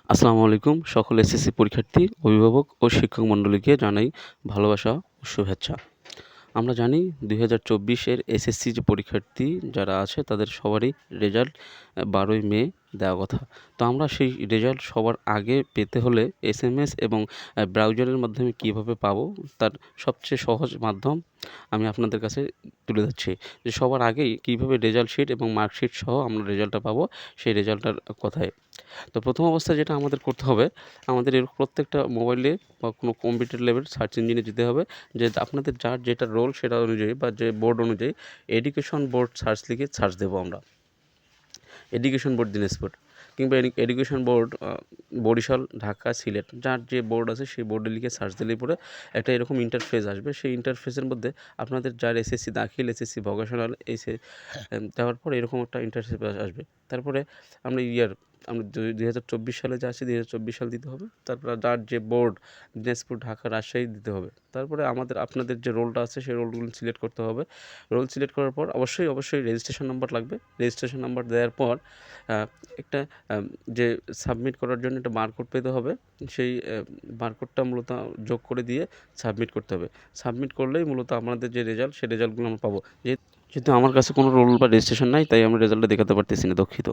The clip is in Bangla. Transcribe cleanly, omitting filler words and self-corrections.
আসসালামু আলাইকুম সকল এসএসসি পরীক্ষার্থী, অভিভাবক ও শিক্ষক মণ্ডলীকে জানাই ভালোবাসা ও শুভেচ্ছা। আমরা জানি ২০২৪ এর এসএসসি যে পরীক্ষার্থী যারা আছে তাদের সবারই রেজাল্ট ১২ই মে দেওয়ার কথা। তো আমরা সেই রেজাল্ট সবার আগে পেতে হলে এসএমএস এবং ব্রাউজারের মাধ্যমে কীভাবে পাবো তার সবচেয়ে সহজ মাধ্যম আমি আপনাদের কাছে তুলে ধরছি যে সবার আগেই কীভাবে রেজাল্ট শিট এবং মার্কশিট সহ আমরা রেজাল্টটা পাবো সেই রেজাল্টটার কথায়। তো প্রথম অবস্থায় যেটা আমাদের করতে হবে, আমাদের এর প্রত্যেকটা মোবাইলে বা কোনো কম্পিউটার ল্যাবের সার্চ ইঞ্জিনে যেতে হবে যে আপনাদের যার যেটা রোল সেটা অনুযায়ী বা যে বোর্ড অনুযায়ী এডুকেশন বোর্ড সার্চ লিখে সার্চ দেবো আমরা। এডুকেশন বোর্ড দিনাজপুর কিংবা এডুকেশন বোর্ড বরিশাল, ঢাকা, সিলেট যার যে বোর্ড আছে সেই বোর্ডে লিখে সার্চ দিলেই পরে একটা এরকম ইন্টারফেস আসবে। সেই ইন্টারফেসের মধ্যে আপনাদের যার এসএসসি দাখিল, এসএসসি ভোকেশনাল দেওয়ার পর এরকম একটা ইন্টারফেস আসবে। তারপরে আমরা আমরা ২০২৪ সালে যা আছে ২০২৪ সাল দিতে হবে। তারপর যার যে বোর্ড দিনাজপুর, ঢাকা, রাজশাহী দিতে হবে। তারপরে আপনাদের যে রোলটা আছে সেই রোলগুলো সিলেক্ট করতে হবে। রোল সিলেক্ট করার পর অবশ্যই রেজিস্ট্রেশন নাম্বার লাগবে। রেজিস্ট্রেশন নাম্বার দেওয়ার পর একটা যে সাবমিট করার জন্য একটা বারকোড পেতে হবে। সেই বারকোডটা মূলত যোগ করে দিয়ে সাবমিট করতে হবে। সাবমিট করলেই মূলত আমাদের যে রেজাল্ট সেই রেজাল্টগুলো আমরা পাবো। যেহেতু আমার কাছে কোনো রোল বা রেজিস্ট্রেশন নাই তাই আমি রেজাল্টটা দেখাতে পারতেছি না, দুঃখিত।